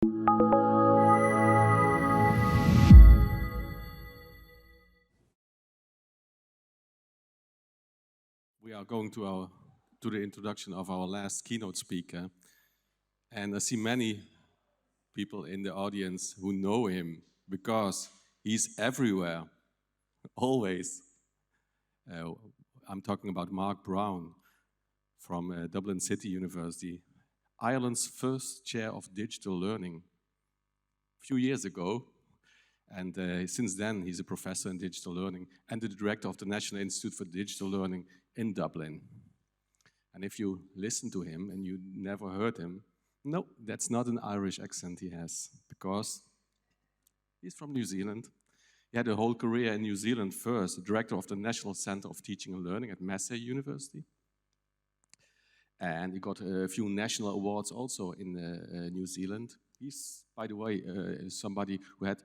We are going to the introduction of our last keynote speaker, and I see many people in the audience who know him because he's everywhere, always. I'm talking about Mark Brown from Dublin City University, Ireland's first chair of digital learning a few years ago. And since then, he's a professor in digital learning and the director of the National Institute for Digital Learning in Dublin. And if you listen to him and you never heard him, no, that's not an Irish accent he has, because he's from New Zealand. He had a whole career in New Zealand first, director of the National Centre of Teaching and Learning at Massey University. And he got a few national awards also in New Zealand. He's, by the way, somebody who had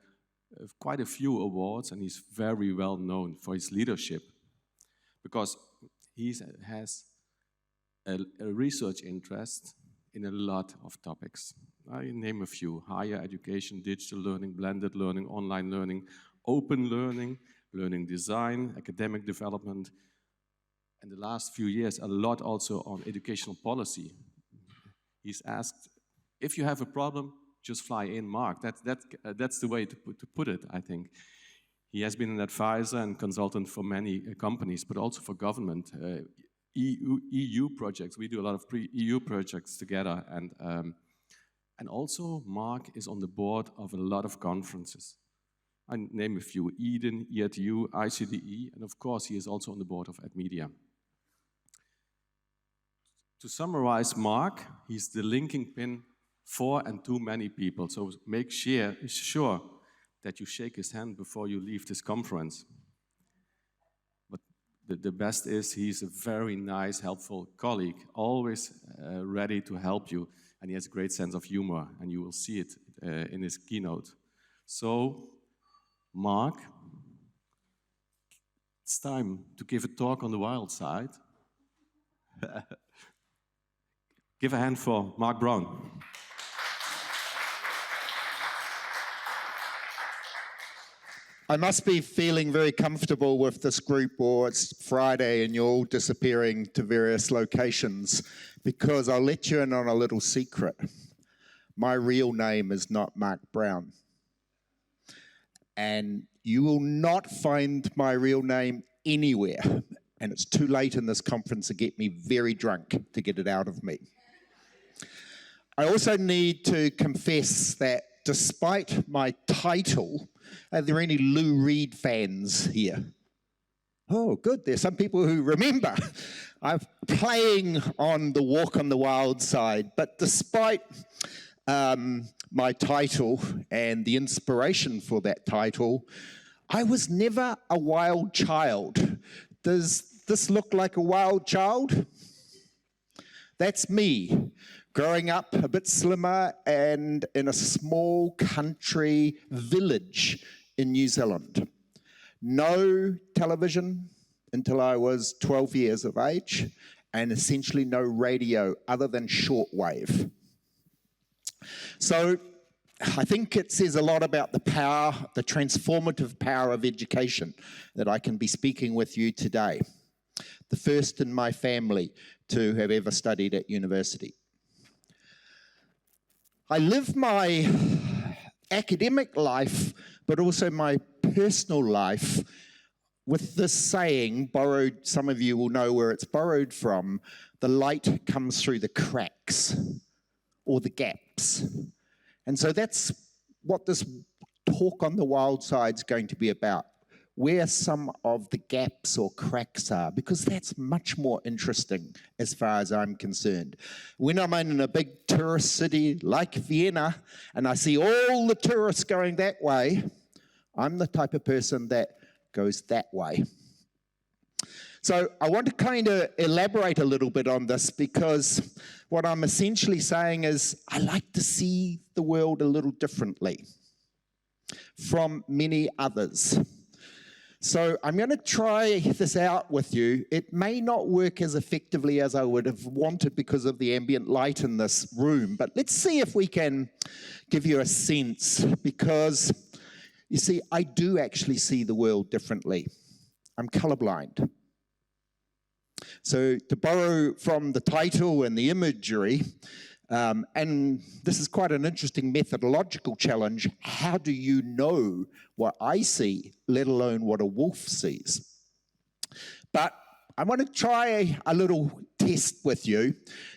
quite a few awards, and he's very well known for his leadership because he has a research interest in a lot of topics. I name a few: higher education, digital learning, blended learning, online learning, open learning, learning design, academic development, and the last few years a lot also on educational policy. He's asked, if you have a problem, just fly in, Mark. That's the way to put it, I think. He has been an advisor and consultant for many companies, but also for government. EU projects, we do a lot of EU projects together, and also Mark is on the board of a lot of conferences. I name a few: Eden, EDU, ICDE, and of course he is also on the board of EdMedia. To summarize Mark, he's the linking pin for and to many people, so make sure that you shake his hand before you leave this conference. But the best is he's a very nice, helpful colleague, always ready to help you, and he has a great sense of humor, and you will see it in his keynote. So, Mark, it's time to give a talk on the wild side. Give a hand for Mark Brown. I must be feeling very comfortable with this group, or it's Friday and you're all disappearing to various locations, because I'll let you in on a little secret. My real name is not Mark Brown. And you will not find my real name anywhere. And it's too late in this conference to get me very drunk to get it out of me. I also need to confess that despite my title, are there any Lou Reed fans here? Oh, good. There's some people who remember. I'm playing on the Walk on the Wild Side, but despite my title and the inspiration for that title, I was never a wild child. Does this look like a wild child? That's me, growing up a bit slimmer and in a small country village in New Zealand. No television until I was 12 years of age, and essentially no radio other than shortwave. So I think it says a lot about the power, the transformative power of education, that I can be speaking with you today. The first in my family to have ever studied at university. I live my academic life, but also my personal life, with this saying, borrowed, some of you will know where it's borrowed from: the light comes through the cracks or the gaps. And so that's what this talk on the wild side is going to be about, where some of the gaps or cracks are, because that's much more interesting as far as I'm concerned. When I'm in a big tourist city like Vienna and I see all the tourists going that way, I'm the type of person that goes that way. So I want to kind of elaborate a little bit on this, because what I'm essentially saying is I like to see the world a little differently from many others. So I'm going to try this out with you. It may not work as effectively as I would have wanted because of the ambient light in this room, but let's see if we can give you a sense, because you see, I do actually see the world differently. I'm colorblind. So to borrow from the title and the imagery, and this is quite an interesting methodological challenge, how do you know what I see, let alone what a wolf sees? But I want to try a little test with you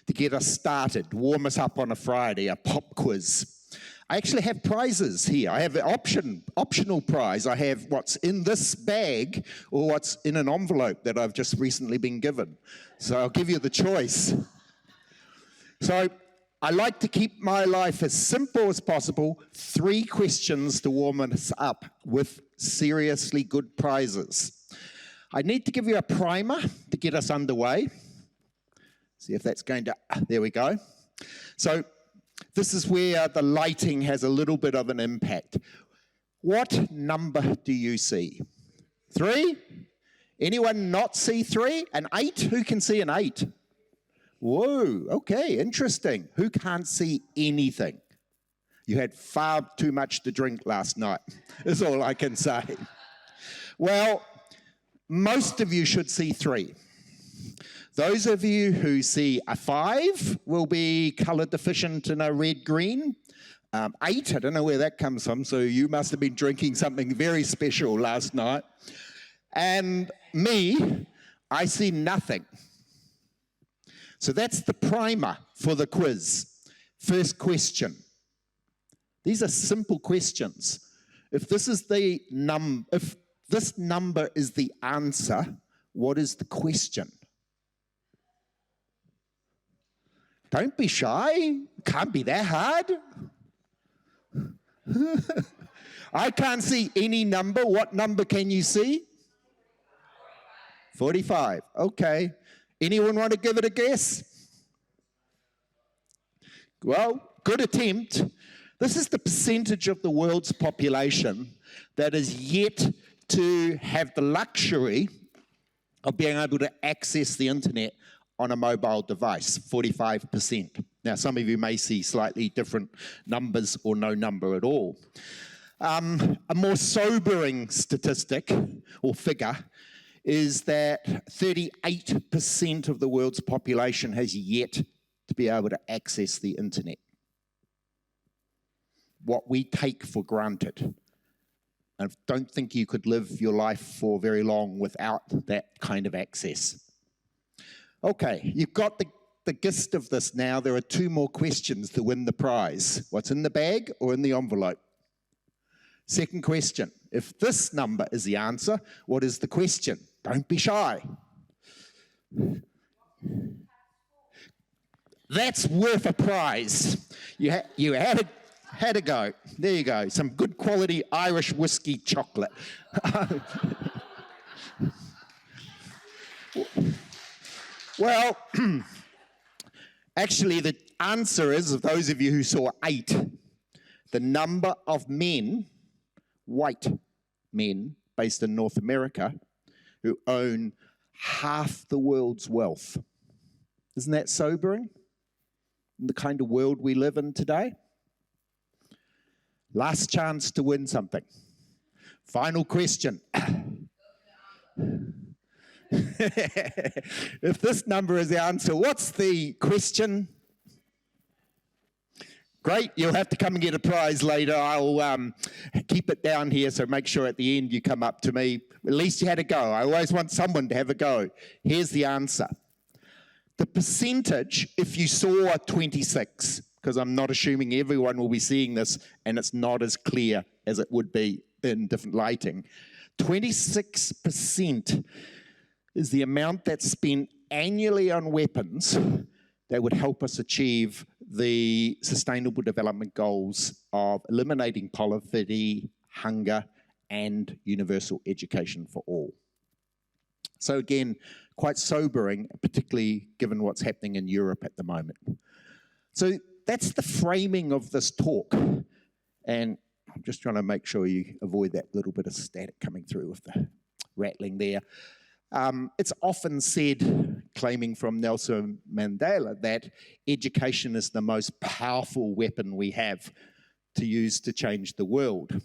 to get us started, warm us up on a Friday, a pop quiz. I actually have prizes here. I have an optional prize. I have what's in this bag or what's in an envelope that I've just recently been given. So I'll give you the choice. So I like to keep my life as simple as possible. 3 questions to warm us up with seriously good prizes. I need to give you a primer to get us underway. See if that's going to, there we go. So this is where the lighting has a little bit of an impact. What number do you see? 3? Anyone not see 3? An 8? Who can see an 8? Whoa, okay, interesting. Who can't see anything? You had far too much to drink last night, is all I can say. Well, most of you should see 3. Those of you who see a 5 will be color deficient in a red-green. 8, I don't know where that comes from, so you must have been drinking something very special last night. And me, I see nothing. So that's the primer for the quiz. First question. These are simple questions. If this is the if this number is the answer, what is the question? Don't be shy. Can't be that hard. I can't see any number. What number can you see? 45. Okay. Anyone want to give it a guess? Well, good attempt. This is the percentage of the world's population that is yet to have the luxury of being able to access the internet on a mobile device, 45%. Now, some of you may see slightly different numbers or no number at all. A more sobering statistic or figure is that 38% of the world's population has yet to be able to access the internet. What we take for granted. I don't think you could live your life for very long without that kind of access. Okay, you've got the gist of this now. There are 2 more questions to win the prize. What's in the bag or in the envelope? Second question, if this number is the answer, what is the question? Don't be shy. That's worth a prize. You had a go. There you go. Some good quality Irish whiskey chocolate. Well, actually the answer is, of those of you who saw 8, the number of men, white men based in North America, who own half the world's wealth. Isn't that sobering? In the kind of world we live in today? Last chance to win something. Final question. If this number is the answer, what's the question? Great, you'll have to come and get a prize later. I'll keep it down here, so make sure at the end you come up to me. At least you had a go. I always want someone to have a go. Here's the answer. The percentage, if you saw 26, because I'm not assuming everyone will be seeing this and it's not as clear as it would be in different lighting, 26% is the amount that's spent annually on weapons that would help us achieve the Sustainable Development Goals of eliminating poverty, hunger, and universal education for all. So again, quite sobering, particularly given what's happening in Europe at the moment. So that's the framing of this talk. And I'm just trying to make sure you avoid that little bit of static coming through with the rattling there. It's often said, claiming from Nelson Mandela, that education is the most powerful weapon we have to use to change the world.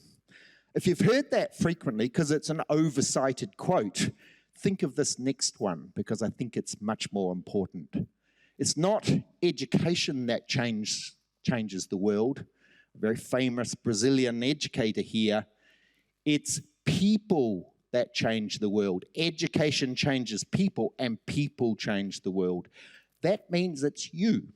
If you've heard that frequently, because it's an oversighted quote, think of this next one, because I think it's much more important. It's not education that changes the world. A very famous Brazilian educator here. It's people that change the world. Education changes people, and people change the world. That means it's you.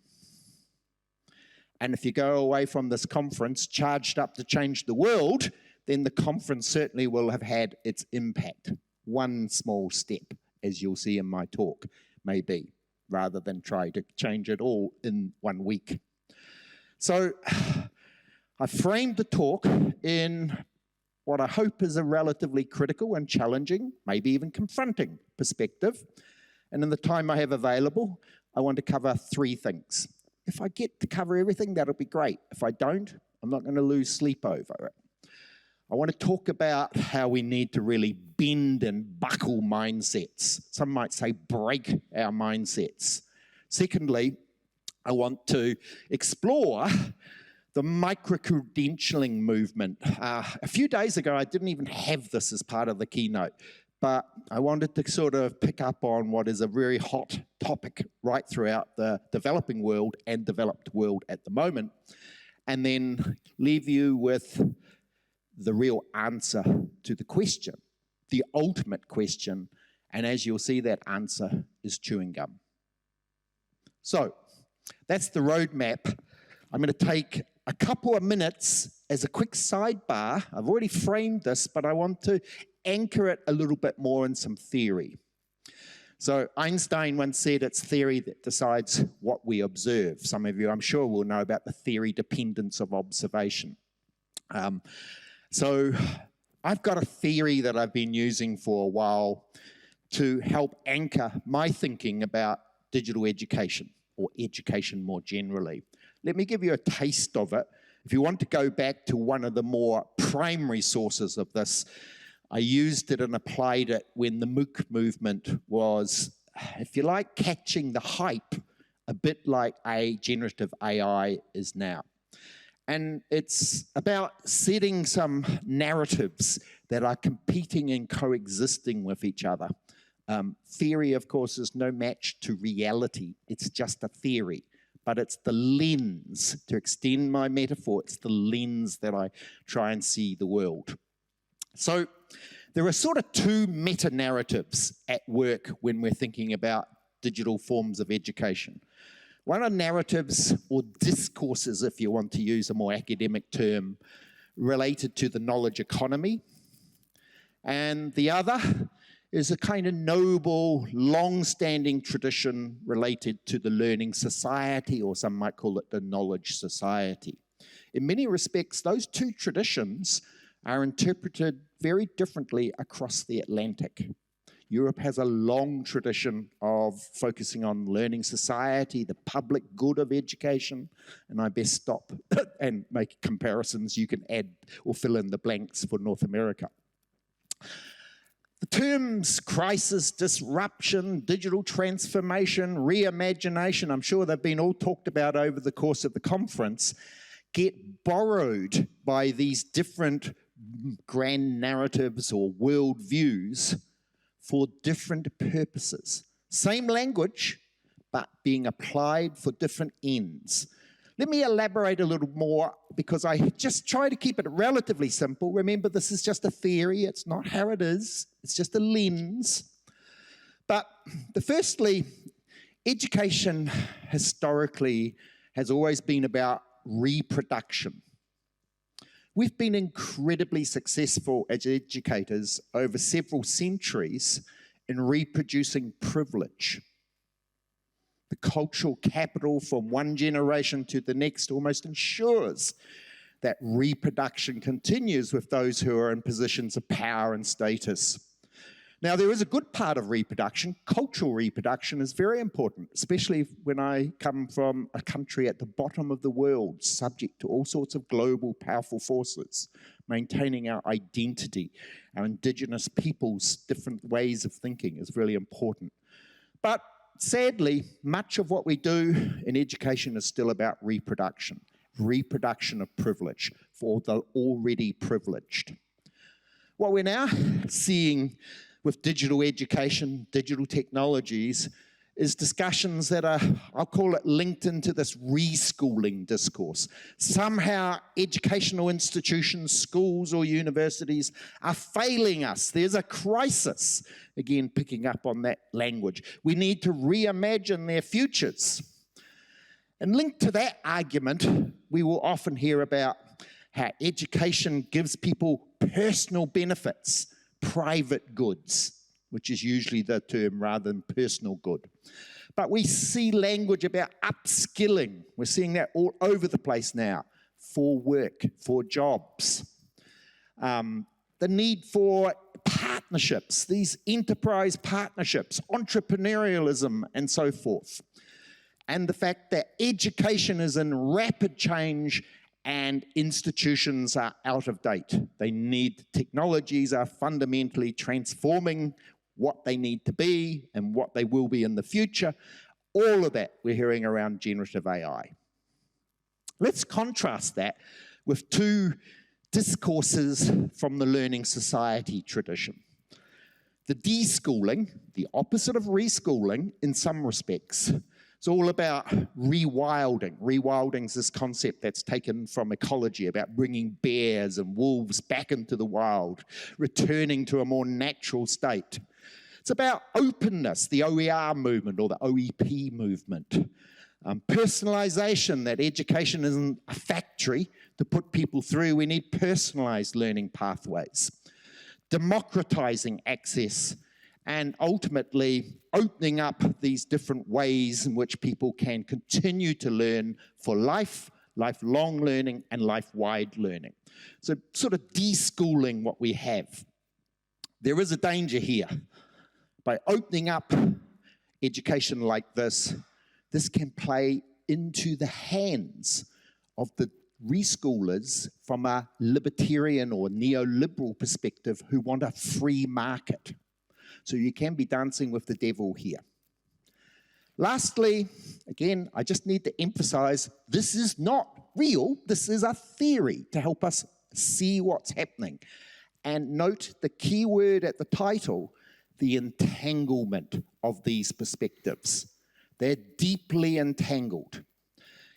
And if you go away from this conference charged up to change the world, then the conference certainly will have had its impact. One small step, as you'll see in my talk, maybe, rather than try to change it all in 1 week. So I framed the talk in what I hope is a relatively critical and challenging, maybe even confronting perspective. And in the time I have available, I want to cover 3 things. If I get to cover everything, that'll be great. If I don't, I'm not going to lose sleep over it. I want to talk about how we need to really bend and buckle mindsets. Some might say break our mindsets. Secondly, I want to explore the micro-credentialing movement. A few days ago, I didn't even have this as part of the keynote, but I wanted to sort of pick up on what is a very hot topic right throughout the developing world and developed world at the moment, and then leave you with the real answer to the question, the ultimate question, and as you'll see, that answer is chewing gum. So that's the roadmap. I'm going to take a couple of minutes as a quick sidebar. I've already framed this, but I want to anchor it a little bit more in some theory. So Einstein once said it's theory that decides what we observe. Some of you, I'm sure, will know about the theory dependence of observation. So I've got a theory that I've been using for a while to help anchor my thinking about digital education, or education more generally. Let me give you a taste of it. If you want to go back to one of the more primary sources of this, I used it and applied it when the MOOC movement was, if you like, catching the hype, a bit like generative AI is now. And it's about setting some narratives that are competing and coexisting with each other. Theory, of course, is no match to reality. It's just a theory. But it's the lens, to extend my metaphor, it's the lens that I try and see the world. So there are sort of 2 meta-narratives at work when we're thinking about digital forms of education. One are narratives or discourses, if you want to use a more academic term, related to the knowledge economy. And the other is a kind of noble, long-standing tradition related to the learning society, or some might call it the knowledge society. In many respects, those 2 traditions are interpreted very differently across the Atlantic. Europe has a long tradition of focusing on learning society, the public good of education, and I best stop and make comparisons. You can add or fill in the blanks for North America. The terms crisis, disruption, digital transformation, reimagination, I'm sure they've been all talked about over the course of the conference, get borrowed by these different grand narratives or worldviews for different purposes. Same language, but being applied for different ends. Let me elaborate a little more, because I just try to keep it relatively simple. Remember, this is just a theory. It's not how it is. It's just a lens. But firstly, education historically has always been about reproduction. We've been incredibly successful as educators over several centuries in reproducing privilege. The cultural capital from one generation to the next almost ensures that reproduction continues with those who are in positions of power and status. Now, there is a good part of reproduction. Cultural reproduction is very important, especially when I come from a country at the bottom of the world, subject to all sorts of global powerful forces. Maintaining our identity, our indigenous peoples' different ways of thinking is really important. But sadly, much of what we do in education is still about reproduction. reproduction of privilege for the already privileged. What we're now seeing with digital education, digital technologies, is discussions that are, I'll call it, linked into this reschooling discourse. Somehow educational institutions, schools or universities are failing us. There's a crisis. Again, picking up on that language. We need to reimagine their futures. And linked to that argument, we will often hear about how education gives people personal benefits, private goods, which is usually the term rather than personal good. But we see language about upskilling. We're seeing that all over the place now, for work, for jobs. The need for partnerships, these enterprise partnerships, entrepreneurialism, and so forth. And the fact that education is in rapid change and institutions are out of date. They need, technologies are fundamentally transforming what they need to be and what they will be in the future. All of that we're hearing around generative AI. Let's contrast that with two discourses from the learning society tradition. The deschooling, the opposite of reschooling in some respects, it's all about rewilding. Rewilding is this concept that's taken from ecology, about bringing bears and wolves back into the wild, returning to a more natural state. It's about openness, the OER movement or the OEP movement. Personalization, that education isn't a factory to put people through. We need personalized learning pathways. Democratizing access, and ultimately opening up these different ways in which people can continue to learn for life, lifelong learning, and life-wide learning. So sort of deschooling what we have. There is a danger here. By opening up education like this, this can play into the hands of the reschoolers from a libertarian or neoliberal perspective who want a free market. So you can be dancing with the devil here. Lastly, again, I just need to emphasize, this is not real. This is a theory to help us see what's happening. And note the key word at the title, the entanglement of these perspectives. They're deeply entangled.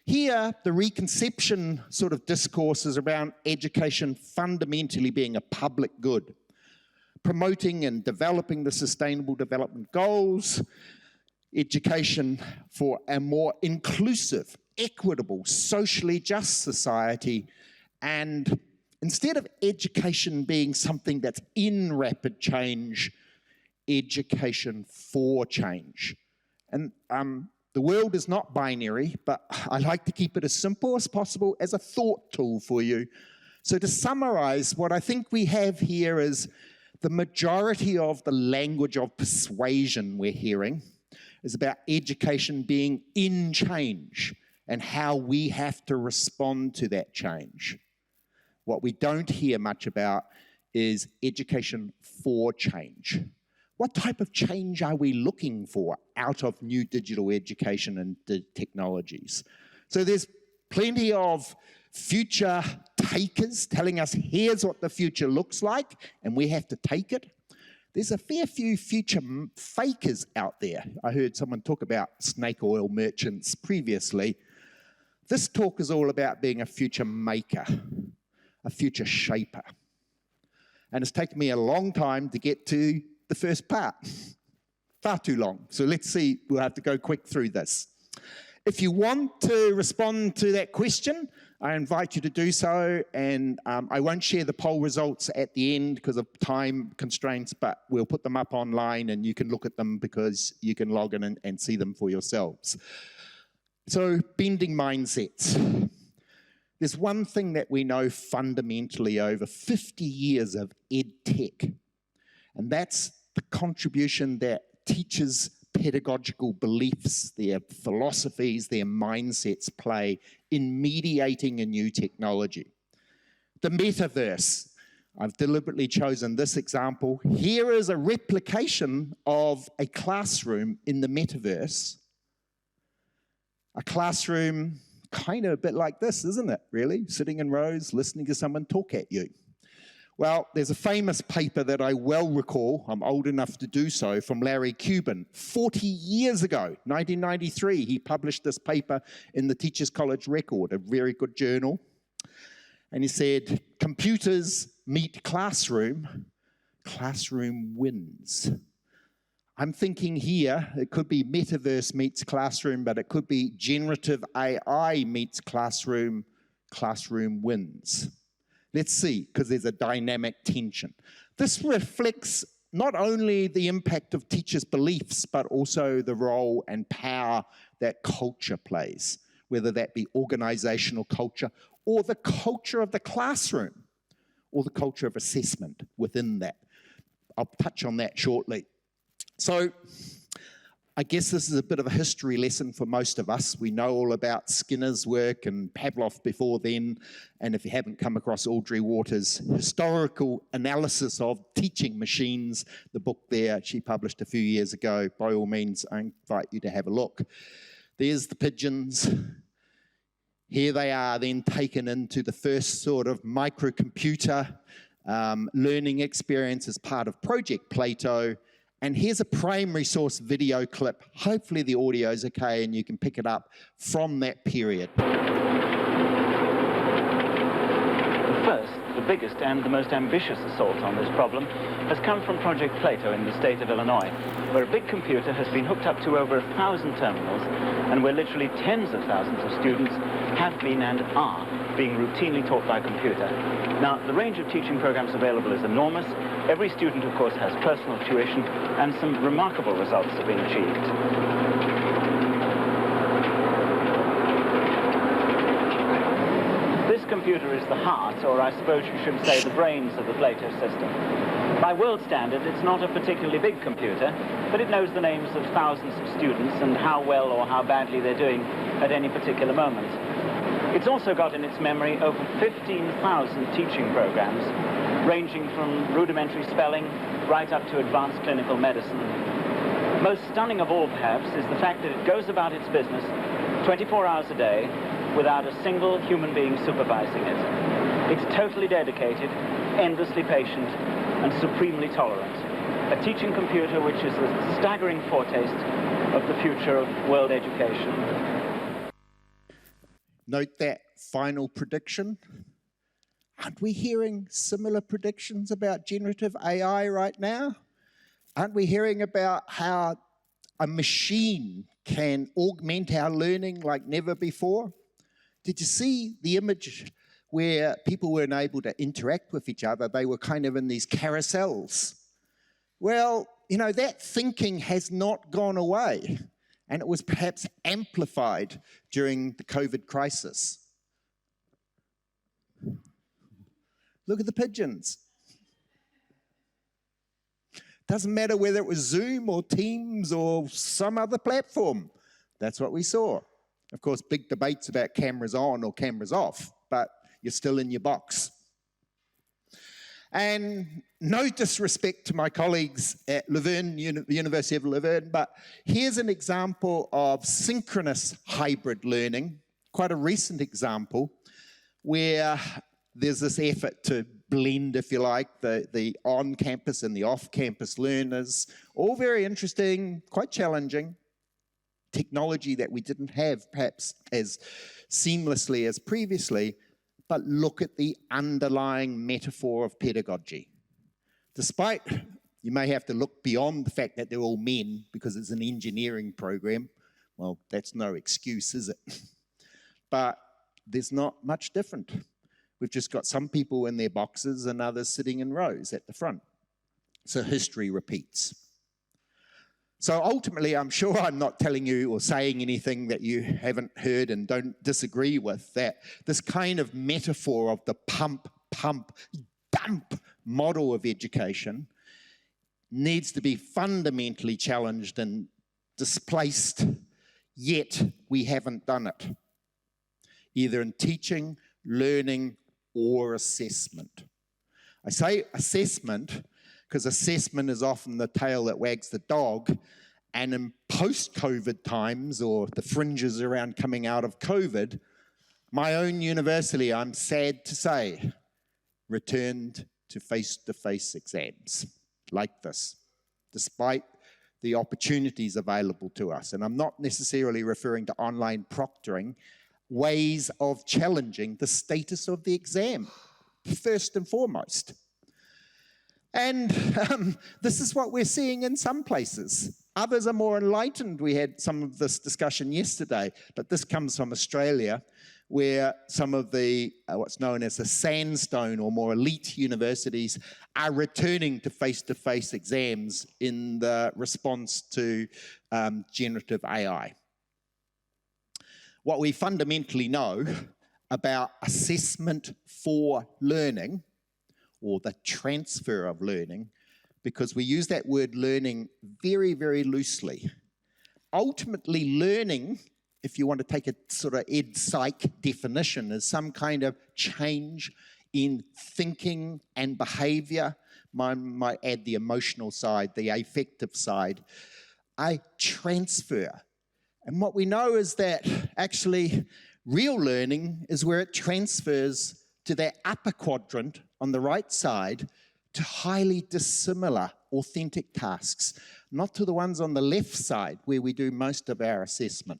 Here, the reconception sort of discourse is around education fundamentally being a public good, promoting and developing the Sustainable Development Goals, education for a more inclusive, equitable, socially just society, and instead of education being something that's in rapid change, education for change. And the world is not binary, but I like to keep it as simple as possible as a thought tool for you. So to summarize, what I think we have here is the majority of the language of persuasion we're hearing is about education being in change and how we have to respond to that change. What we don't hear much about is education for change. What type of change are we looking for out of new digital education and technologies? So there's plenty of future takers telling us here's what the future looks like and we have to take it. There's a fair few future fakers out there. I heard someone talk about snake oil merchants previously. This talk is all about being a future maker, a future shaper. And it's taken me a long time to get to the first part. Far too long. So let's see, we'll have to go quick through this. If you want to respond to that question, I invite you to do so, and I won't share the poll results at the end because of time constraints, but we'll put them up online and you can look at them because you can log in and see them for yourselves. So, bending mindsets. There's one thing that we know fundamentally over 50 years of ed tech, and that's the contribution that teachers' pedagogical beliefs, their philosophies, their mindsets play in mediating a new technology. The metaverse. I've deliberately chosen this example. Here is a replication of a classroom in the metaverse. A classroom kind of a bit like this, isn't it, really? Sitting in rows, listening to someone talk at you. Well, there's a famous paper that I well recall, I'm old enough to do so, from Larry Cuban. 40 years ago, 1993, he published this paper in the Teachers College Record, a very good journal. And he said, computers meet classroom, classroom wins. I'm thinking here, it could be metaverse meets classroom, but it could be generative AI meets classroom, classroom wins. Let's see, because there's a dynamic tension. This reflects not only the impact of teachers' beliefs, but also the role and power that culture plays, whether that be organizational culture or the culture of the classroom or the culture of assessment within that. I'll touch on that shortly. So I guess this is a bit of a history lesson for most of us. We know all about Skinner's work and Pavlov before then. And if you haven't come across Audrey Waters' historical analysis of teaching machines, the book there she published a few years ago, by all means, I invite you to have a look. There's the pigeons. Here they are then taken into the first sort of microcomputer learning experience as part of Project Plato. And here's a primary source video clip. Hopefully the audio is okay and you can pick it up from that period. The first, the biggest and the most ambitious assault on this problem has come from Project Plato in the state of Illinois, where a big computer has been hooked up to over 1,000 terminals and where literally tens of thousands of students have been and are being routinely taught by computer. Now, the range of teaching programs available is enormous. Every student, of course, has personal tuition, and some remarkable results have been achieved. This computer is the heart, or I suppose you should say the brains of the Plato system. By world standard, it's not a particularly big computer, but it knows the names of thousands of students and how well or how badly they're doing at any particular moment. It's also got in its memory over 15,000 teaching programs, ranging from rudimentary spelling right up to advanced clinical medicine. Most stunning of all, perhaps, is the fact that it goes about its business 24 hours a day without a single human being supervising it. It's totally dedicated, endlessly patient, and supremely tolerant. A teaching computer which is a staggering foretaste of the future of world education. Note that final prediction. Aren't we hearing similar predictions about generative AI right now? Aren't we hearing about how a machine can augment our learning like never before? Did you see the image where people weren't able to interact with each other? They were kind of in these carousels. Well, you know, that thinking has not gone away. And it was perhaps amplified during the COVID crisis. Look at the pigeons. Doesn't matter whether it was Zoom or Teams or some other platform. That's what we saw. Of course, big debates about cameras on or cameras off, but you're still in your box. And no disrespect to my colleagues at Leuven, the University of Leuven, but here's an example of synchronous hybrid learning, quite a recent example, where there's this effort to blend, if you like, the on-campus and the off-campus learners. All very interesting, quite challenging. Technology that we didn't have perhaps as seamlessly as previously, but look at the underlying metaphor of pedagogy. Despite, you may have to look beyond the fact that they're all men because it's an engineering program. Well, that's no excuse, is it? But there's not much different. We've just got some people in their boxes and others sitting in rows at the front. So history repeats. So ultimately, I'm sure I'm not telling you or saying anything that you haven't heard and don't disagree with, that this kind of metaphor of the pump, dump model of education needs to be fundamentally challenged and displaced, yet we haven't done it, either in teaching, learning, or assessment. I say assessment because assessment is often the tail that wags the dog, and in post-COVID times, or the fringes around coming out of COVID, My own university, I'm sad to say, returned to face-to-face exams like this, despite the opportunities available to us. And I'm not necessarily referring to online proctoring, ways of challenging the status of the exam, first and foremost. And this is what we're seeing in some places. Others are more enlightened. We had some of this discussion yesterday, but this comes from Australia, where some of the, what's known as the sandstone or more elite universities are returning to face-to-face exams in the response to generative AI. What we fundamentally know about assessment for learning, or the transfer of learning, because we use that word learning very, very loosely. Ultimately, learning, if you want to take a sort of ed-psych definition, is some kind of change in thinking and behavior. I might add the emotional side, the affective side. A transfer. And what we know is that actually real learning is where it transfers to that upper quadrant on the right side to highly dissimilar authentic tasks, not to the ones on the left side where we do most of our assessment.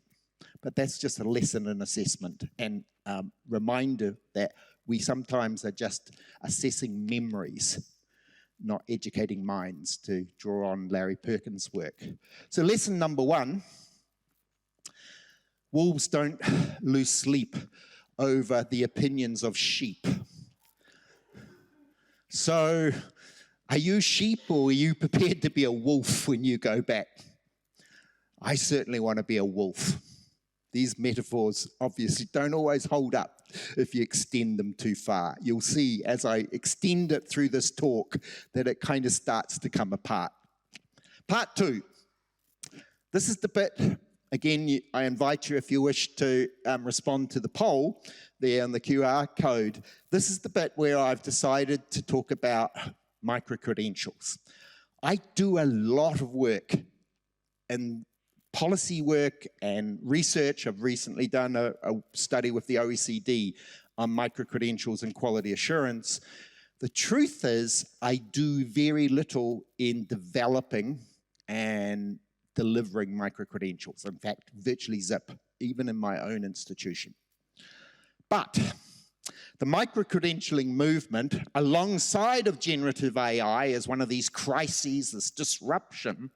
But that's just a lesson in assessment and reminder that we sometimes are just assessing memories, not educating minds, to draw on Larry Perkins' work. So lesson number 1, wolves don't lose sleep over the opinions of sheep. So, are you sheep or are you prepared to be a wolf when you go back? I certainly want to be a wolf. These metaphors obviously don't always hold up if you extend them too far. You'll see as I extend it through this talk that it kind of starts to come apart. Part 2. This is the bit, again, I invite you if you wish to respond to the poll there on the QR code. This is the bit where I've decided to talk about micro-credentials. I do a lot of work in policy work and research. I've recently done a study with the OECD on micro-credentials and quality assurance. The truth is, I do very little in developing and delivering micro-credentials. In fact, virtually zip, even in my own institution. But the micro-credentialing movement, alongside of generative AI, is one of these crises, this disruption.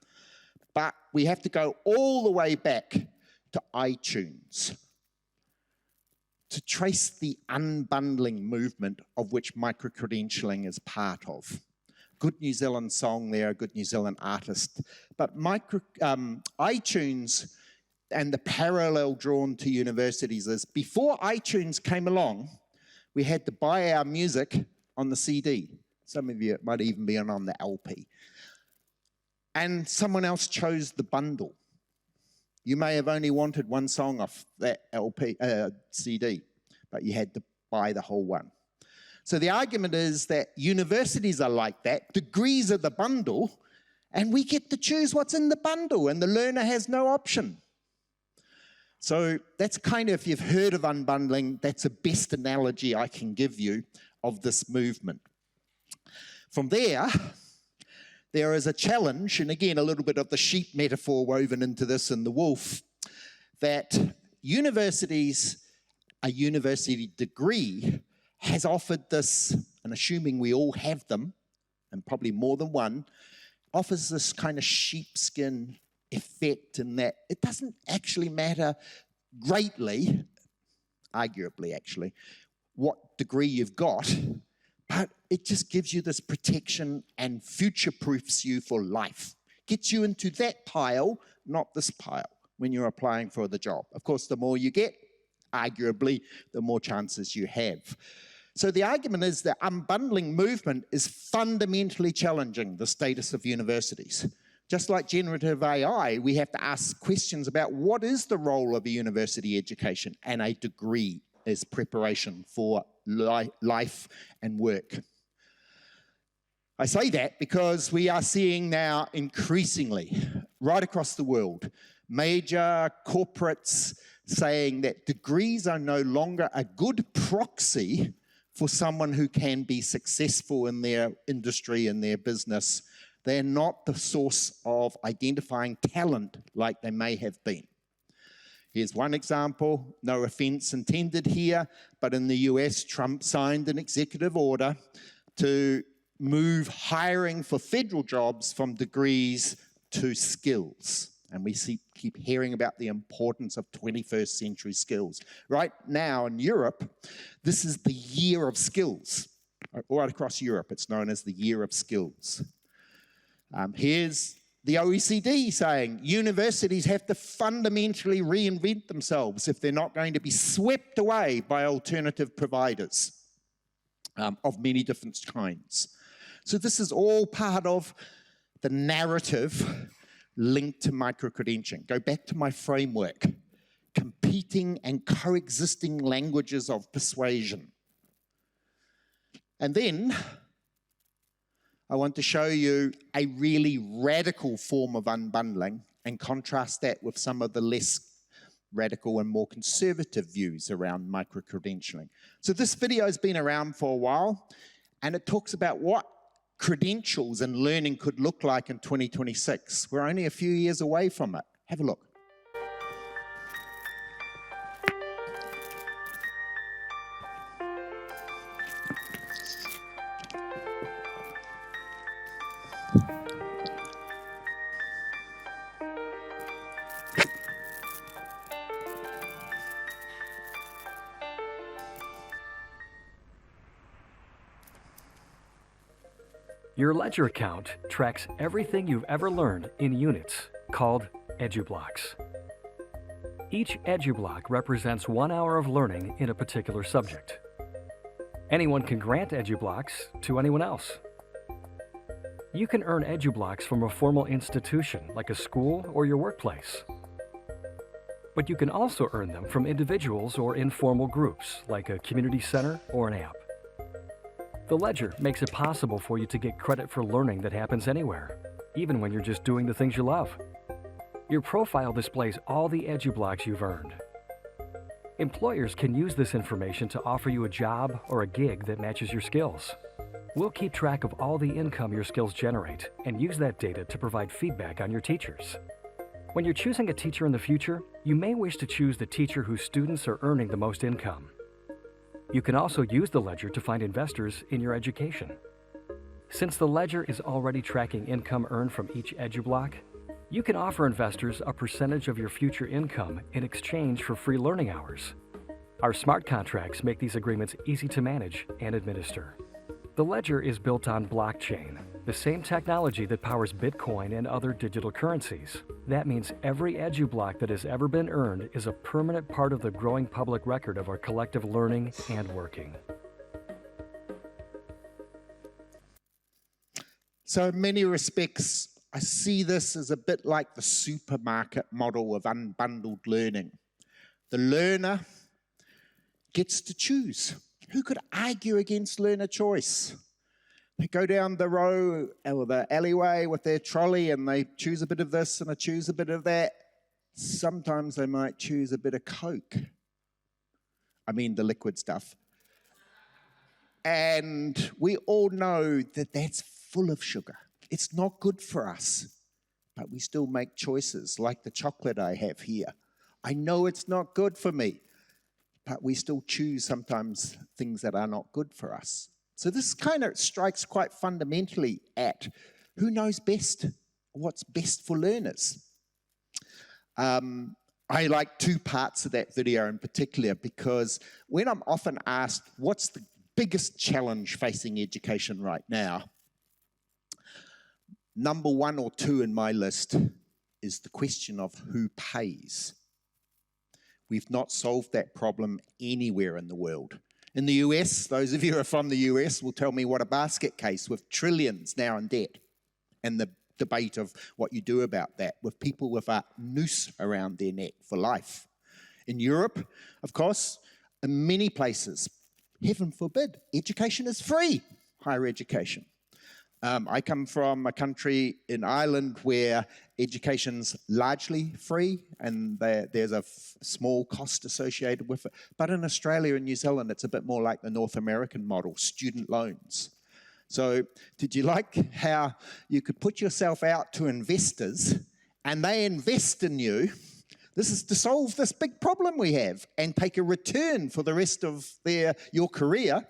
But we have to go all the way back to iTunes to trace the unbundling movement of which micro-credentialing is part of. Good New Zealand song there, a good New Zealand artist. But iTunes and the parallel drawn to universities is, before iTunes came along, we had to buy our music on the CD. Some of you, it might even be on the LP. And someone else chose the bundle. You may have only wanted one song off that CD, but you had to buy the whole one. So the argument is that universities are like that, degrees are the bundle, and we get to choose what's in the bundle, and the learner has no option. So that's kind of, if you've heard of unbundling, that's the best analogy I can give you of this movement. From there is a challenge, and again, a little bit of the sheep metaphor woven into this and the wolf, that universities, a university degree, has offered this, and assuming we all have them, and probably more than one, offers this kind of sheepskin effect in that it doesn't actually matter greatly, arguably actually, what degree you've got, but it just gives you this protection and future-proofs you for life. Gets you into that pile, not this pile, when you're applying for the job. Of course, the more you get, arguably, the more chances you have. So the argument is that unbundling movement is fundamentally challenging the status of universities. Just like generative AI, we have to ask questions about what is the role of a university education, and a degree is preparation for life and work. I say that because we are seeing now increasingly, right across the world, major corporates saying that degrees are no longer a good proxy for someone who can be successful in their industry and their business. They're not the source of identifying talent like they may have been. Here's one example, no offense intended here, but in the US, Trump signed an executive order to move hiring for federal jobs from degrees to skills. And we keep hearing about the importance of 21st century skills. Right now in Europe, this is the year of skills. Right across Europe, it's known as the year of skills. Here's the OECD saying universities have to fundamentally reinvent themselves if they're not going to be swept away by alternative providers of many different kinds. So this is all part of the narrative linked to micro-credentialing. Go back to my framework. Competing and coexisting languages of persuasion. And then I want to show you a really radical form of unbundling and contrast that with some of the less radical and more conservative views around micro-credentialing. So this video has been around for a while, and it talks about what credentials and learning could look like in 2026. We're only a few years away from it. Have a look. Your ledger account tracks everything you've ever learned in units, called EduBlocks. Each EduBlock represents 1 hour of learning in a particular subject. Anyone can grant EduBlocks to anyone else. You can earn EduBlocks from a formal institution, like a school or your workplace. But you can also earn them from individuals or informal groups, like a community center or an app. The ledger makes it possible for you to get credit for learning that happens anywhere, even when you're just doing the things you love. Your profile displays all the EduBlocks you've earned. Employers can use this information to offer you a job or a gig that matches your skills. We'll keep track of all the income your skills generate and use that data to provide feedback on your teachers. When you're choosing a teacher in the future, you may wish to choose the teacher whose students are earning the most income. You can also use the ledger to find investors in your education. Since the ledger is already tracking income earned from each EduBlock, you can offer investors a percentage of your future income in exchange for free learning hours. Our smart contracts make these agreements easy to manage and administer. The ledger is built on blockchain, the same technology that powers Bitcoin and other digital currencies. That means every EduBlock that has ever been earned is a permanent part of the growing public record of our collective learning and working. So in many respects, I see this as a bit like the supermarket model of unbundled learning. The learner gets to choose. Who could argue against learner choice? They go down the row or the alleyway with their trolley and they choose a bit of this and they choose a bit of that. Sometimes they might choose a bit of Coke. I mean the liquid stuff. And we all know that that's full of sugar. It's not good for us, but we still make choices like the chocolate I have here. I know it's not good for me, but we still choose sometimes things that are not good for us. So this kind of strikes quite fundamentally at who knows best, what's best for learners. I like two parts of that video in particular because when I'm often asked what's the biggest challenge facing education right now, number 1 or 2 in my list is the question of who pays. We've not solved that problem anywhere in the world. In the US, those of you who are from the US will tell me what a basket case with trillions now in debt and the debate of what you do about that with people with a noose around their neck for life. In Europe, of course, in many places, heaven forbid, education is free, higher education. I come from a country in Ireland where education's largely free and there's a small cost associated with it. But in Australia and New Zealand, it's a bit more like the North American model, student loans. So did you like how you could put yourself out to investors and they invest in you? This is to solve this big problem we have and take a return for the rest of your career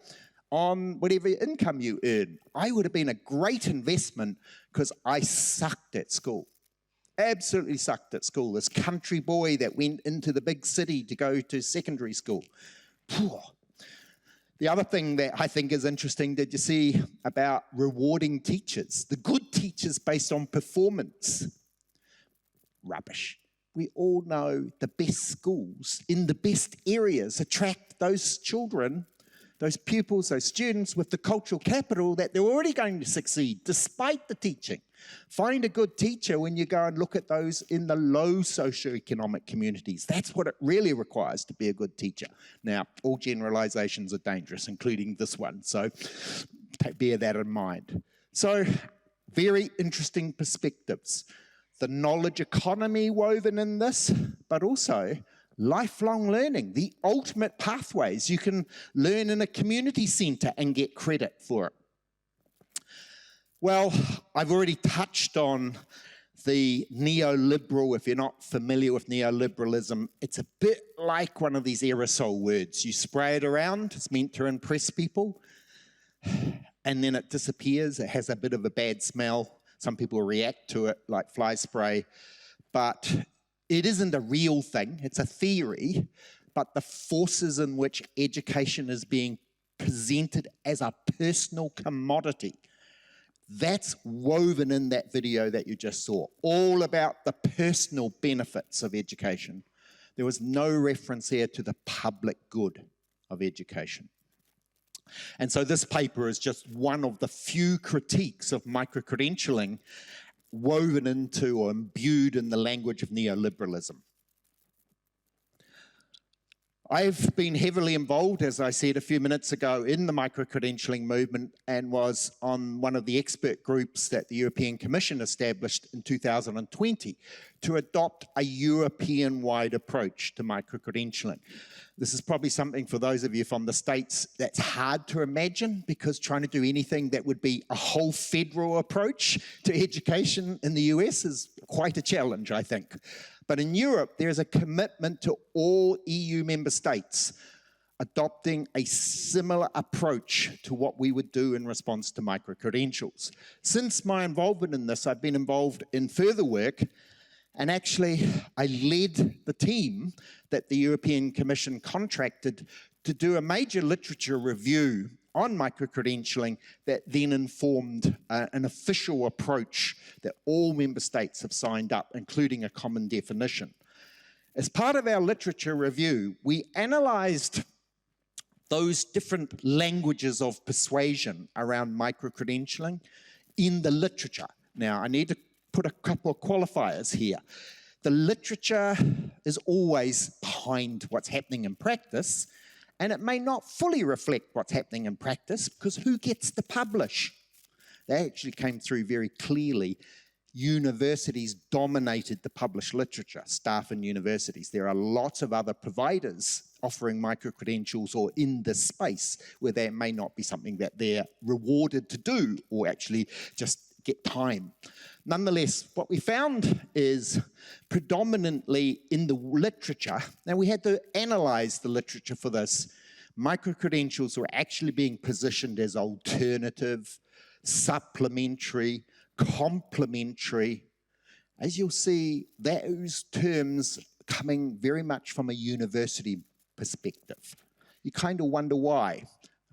on whatever income you earn. I would have been a great investment because I sucked at school. Absolutely sucked at school. This country boy that went into the big city to go to secondary school. The other thing that I think is interesting, did you see about rewarding teachers? The good teachers based on performance. Rubbish. We all know the best schools in the best areas attract those children, those pupils, those students with the cultural capital that they're already going to succeed despite the teaching. Find a good teacher when you go and look at those in the low socioeconomic communities. That's what it really requires to be a good teacher. Now, all generalizations are dangerous, including this one, so bear that in mind. So, very interesting perspectives. The knowledge economy woven in this, but also lifelong learning, the ultimate pathways. You can learn in a community centre and get credit for it. Well, I've already touched on the neoliberal. If you're not familiar with neoliberalism, it's a bit like one of these aerosol words. You spray it around, it's meant to impress people, and then it disappears. It has a bit of a bad smell. Some people react to it like fly spray, but it isn't a real thing. It's a theory, but the forces in which education is being presented as a personal commodity, that's woven in that video that you just saw, all about the personal benefits of education. There was no reference here to the public good of education. And so this paper is just one of the few critiques of micro-credentialing woven into or imbued in the language of neoliberalism. I've been heavily involved, as I said a few minutes ago, in the micro-credentialing movement and was on one of the expert groups that the European Commission established in 2020 to adopt a European-wide approach to micro-credentialing. This is probably something for those of you from the States that's hard to imagine, because trying to do anything that would be a whole federal approach to education in the US is quite a challenge, I think. But in Europe, there's a commitment to all EU member states adopting a similar approach to what we would do in response to micro-credentials. Since my involvement in this, I've been involved in further work, and actually I led the team that the European Commission contracted to do a major literature review on micro-credentialing that then informed an official approach that all member states have signed up, including a common definition. As part of our literature review, we analysed those different languages of persuasion around micro-credentialing in the literature. Now, I need to put a couple of qualifiers here. The literature is always behind what's happening in practice, and it may not fully reflect what's happening in practice, because who gets to publish? That actually came through very clearly. Universities dominated the published literature, staff in universities. There are lots of other providers offering micro-credentials or in this space where there may not be something that they're rewarded to do or actually just get time. Nonetheless, what we found is predominantly in the literature, now we had to analyze the literature for this, micro-credentials were actually being positioned as alternative, supplementary, complementary. As you'll see, those terms coming very much from a university perspective. You kind of wonder why.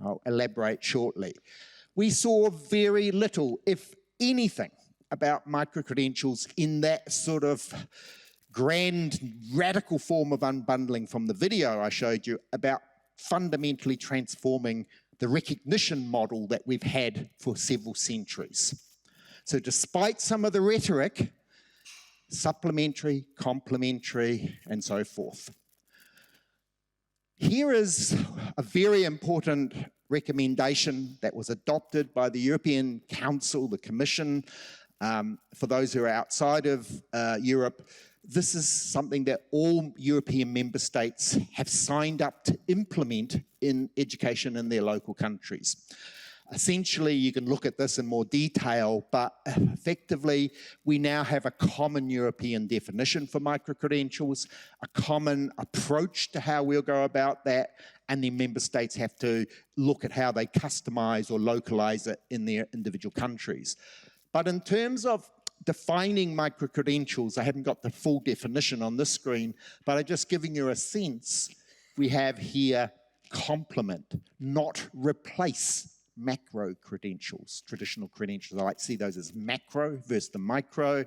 I'll elaborate shortly. We saw very little, if anything, about micro-credentials in that sort of grand, radical form of unbundling from the video I showed you about fundamentally transforming the recognition model that we've had for several centuries. So despite some of the rhetoric, supplementary, complementary, and so forth. Here is a very important recommendation that was adopted by the European Council, the Commission. For those who are outside of Europe, this is something that all European member states have signed up to implement in education in their local countries. Essentially, you can look at this in more detail, but effectively, we now have a common European definition for microcredentials, a common approach to how we'll go about that, and then member states have to look at how they customize or localize it in their individual countries. But in terms of defining microcredentials, I haven't got the full definition on this screen, but I'm just giving you a sense. We have here complement, not replace macro credentials, traditional credentials. I like to see those as macro versus the micro,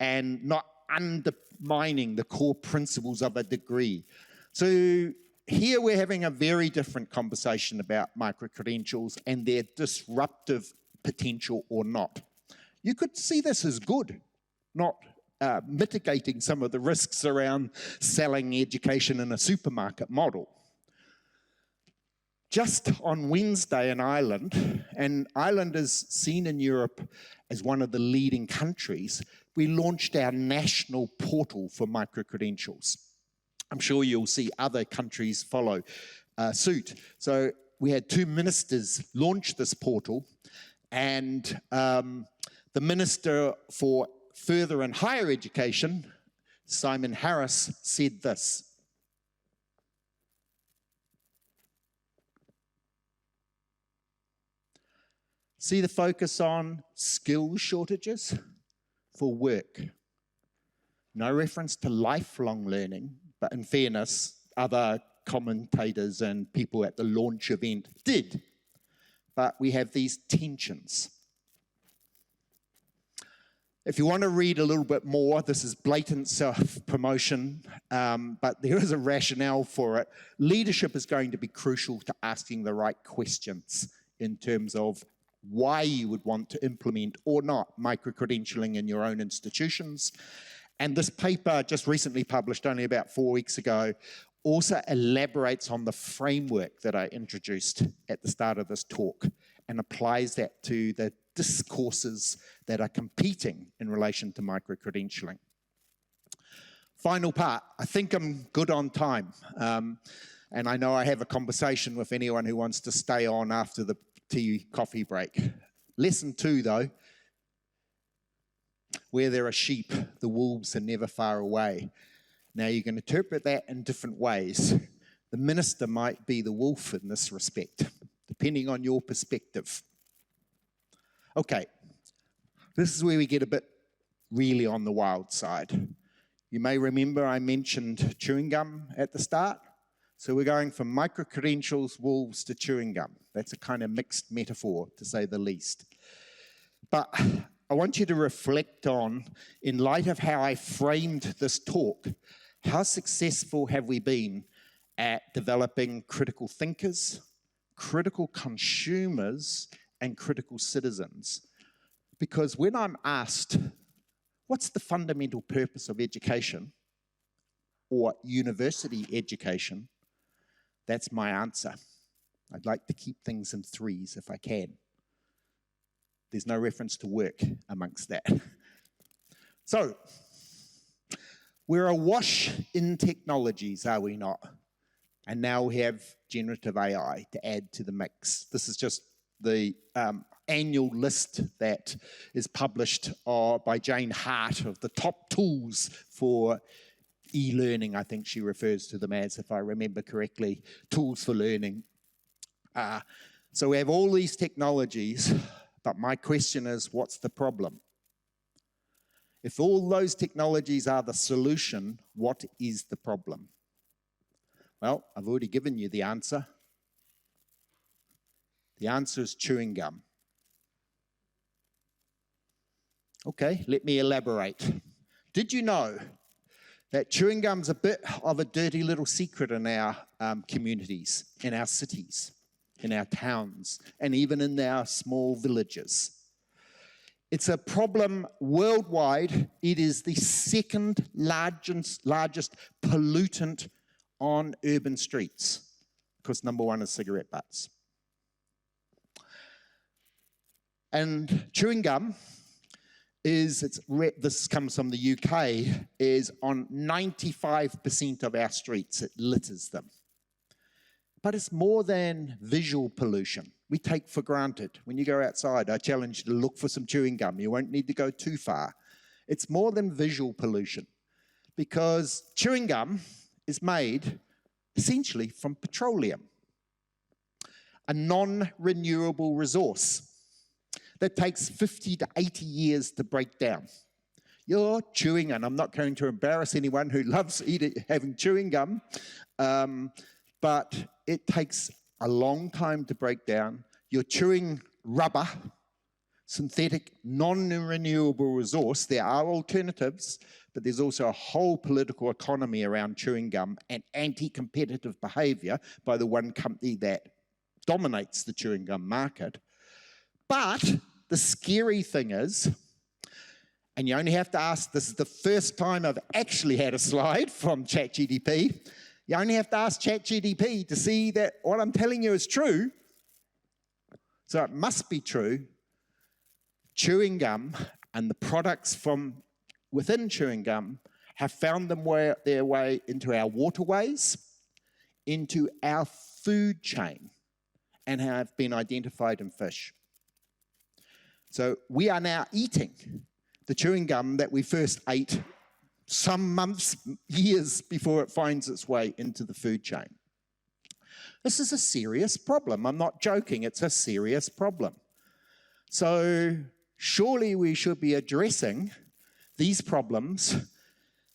and not undermining the core principles of a degree. So here we're having a very different conversation about micro-credentials and their disruptive potential or not. You could see this as good, not mitigating some of the risks around selling education in a supermarket model. Just on Wednesday in Ireland, and Ireland is seen in Europe as one of the leading countries, we launched our national portal for micro-credentials. I'm sure you'll see other countries follow suit. So we had 2 ministers launch this portal, and the Minister for Further and Higher Education, Simon Harris, said this: see the focus on skills shortages for work. No reference to lifelong learning, but in fairness, other commentators and people at the launch event did. But we have these tensions. If you want to read a little bit more, this is blatant self-promotion, but there is a rationale for it. Leadership is going to be crucial to asking the right questions in terms of why you would want to implement or not micro-credentialing in your own institutions. And this paper, just recently published only about 4 weeks ago, also elaborates on the framework that I introduced at the start of this talk and applies that to the discourses that are competing in relation to micro-credentialing. Final part, I think I'm good on time. And I know I have a conversation with anyone who wants to stay on after the tea, coffee break. Lesson 2, though. Where there are sheep, the wolves are never far away. Now, you can interpret that in different ways. The minister might be the wolf in this respect, depending on your perspective. Okay, this is where we get a bit really on the wild side. You may remember I mentioned chewing gum at the start. So we're going from micro-credentials, wolves, to chewing gum. That's a kind of mixed metaphor, to say the least. But I want you to reflect on, in light of how I framed this talk, how successful have we been at developing critical thinkers, critical consumers, and critical citizens? Because when I'm asked, what's the fundamental purpose of education or university education, that's my answer. I'd like to keep things in 3s if I can. There's no reference to work amongst that. So, we're awash in technologies, are we not? And now we have generative AI to add to the mix. This is just the annual list that is published by Jane Hart of the top tools for e-learning, I think she refers to them as, if I remember correctly, tools for learning. So we have all these technologies, but my question is, what's the problem? If all those technologies are the solution, what is the problem? Well, I've already given you the answer. The answer is chewing gum. Okay, let me elaborate. Did you know that chewing gum's a bit of a dirty little secret in our communities, in our cities, in our towns, and even in our small villages? It's a problem worldwide. It is the second largest pollutant on urban streets, because number 1 is cigarette butts. And chewing gum this comes from the UK, is on 95% of our streets. It litters them. But it's more than visual pollution. We take for granted. When you go outside, I challenge you to look for some chewing gum. You won't need to go too far. It's more than visual pollution, because chewing gum is made essentially from petroleum, a non-renewable resource that takes 50 to 80 years to break down. You're chewing, and I'm not going to embarrass anyone who loves having chewing gum, but it takes a long time to break down. You're chewing rubber, synthetic, non-renewable resource. There are alternatives, but there's also a whole political economy around chewing gum and anti-competitive behavior by the one company that dominates the chewing gum market. But the scary thing is, and you only have to ask, this is the first time I've actually had a slide from ChatGPT, you only have to ask ChatGPT to see that what I'm telling you is true. So it must be true. Chewing gum and the products from within chewing gum have found their way into our waterways, into our food chain, and have been identified in fish. So we are now eating the chewing gum that we first ate some months, years before it finds its way into the food chain. This is a serious problem. I'm not joking, it's a serious problem. So surely we should be addressing these problems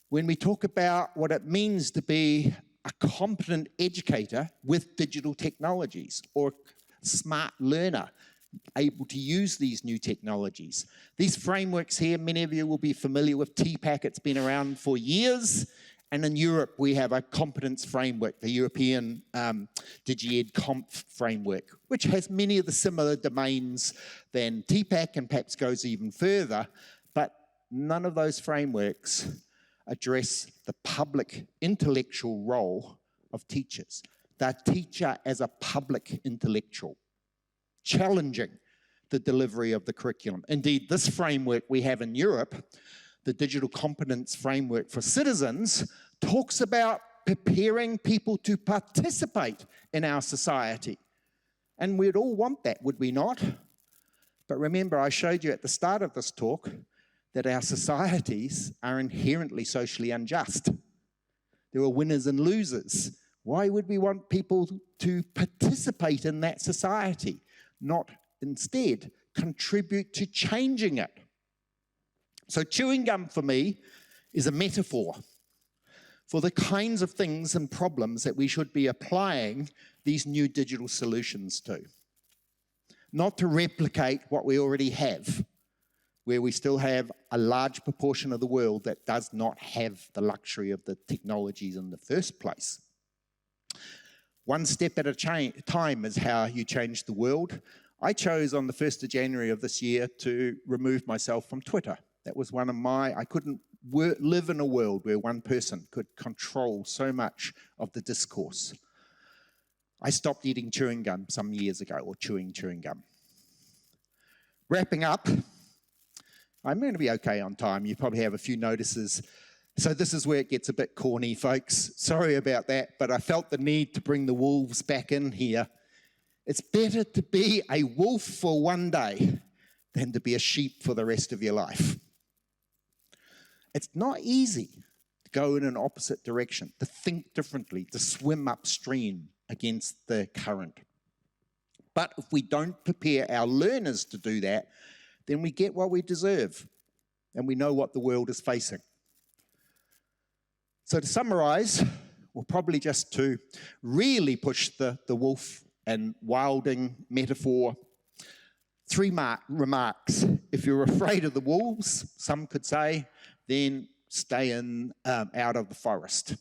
when we talk about what it means to be a competent educator with digital technologies, or a smart learner able to use these new technologies. These frameworks here, many of you will be familiar with TPAC. It's been around for years. And in Europe, we have a competence framework, the European DigiEd framework, which has many of the similar domains than TPAC and perhaps goes even further. But none of those frameworks address the public intellectual role of teachers. The teacher as a public intellectual, challenging the delivery of the curriculum. Indeed, this framework we have in Europe, the Digital Competence Framework for Citizens, talks about preparing people to participate in our society. And we'd all want that, would we not? But remember, I showed you at the start of this talk that our societies are inherently socially unjust. There are winners and losers. Why would we want people to participate in that society, not instead contribute to changing it? So chewing gum for me is a metaphor for the kinds of things and problems that we should be applying these new digital solutions to. Not to replicate what we already have, where we still have a large proportion of the world that does not have the luxury of the technologies in the first place. One step at a time is how you change the world. I chose on the 1st of January of this year to remove myself from Twitter. That was one of I couldn't live in a world where one person could control so much of the discourse. I stopped eating chewing gum some years ago, or chewing gum. Wrapping up, I'm going to be okay on time. You probably have a few notices. So this is where it gets a bit corny, folks. Sorry about that, but I felt the need to bring the wolves back in here. It's better to be a wolf for one day than to be a sheep for the rest of your life. It's not easy to go in an opposite direction, to think differently, to swim upstream against the current. But if we don't prepare our learners to do that, then we get what we deserve, and we know what the world is facing. So to summarize, or probably just to really push the wolf and wilding metaphor, 3 remarks. If you're afraid of the wolves, some could say, then stay out of the forest.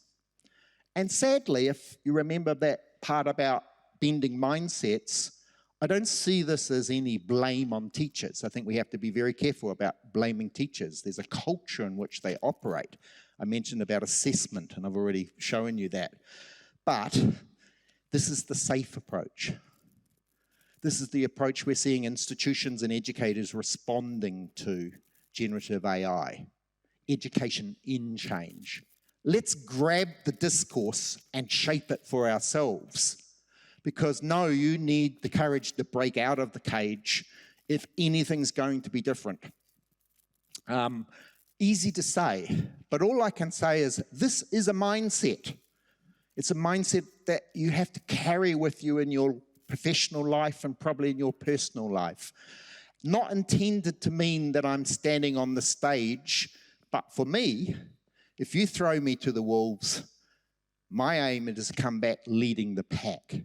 And sadly, if you remember that part about bending mindsets, I don't see this as any blame on teachers. I think we have to be very careful about blaming teachers. There's a culture in which they operate. I mentioned about assessment, and I've already shown you that. But this is the safe approach. This is the approach we're seeing institutions and educators responding to generative AI. Education in change. Let's grab the discourse and shape it for ourselves. Because no, you need the courage to break out of the cage if anything's going to be different. Easy to say, but all I can say is this is a mindset. It's a mindset that you have to carry with you in your professional life and probably in your personal life. Not intended to mean that I'm standing on the stage, but for me, if you throw me to the wolves, my aim is to come back leading the pack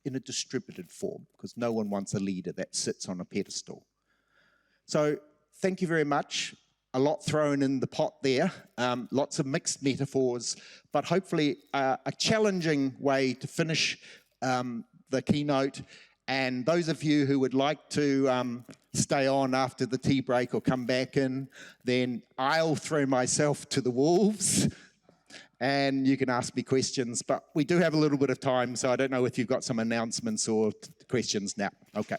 in a distributed form, because no one wants a leader that sits on a pedestal. So thank you very much. A lot thrown in the pot there, lots of mixed metaphors, but hopefully a challenging way to finish the keynote. And those of you who would like to stay on after the tea break or come back in, then I'll throw myself to the wolves and you can ask me questions. But we do have a little bit of time, so I don't know if you've got some announcements or questions now. Okay.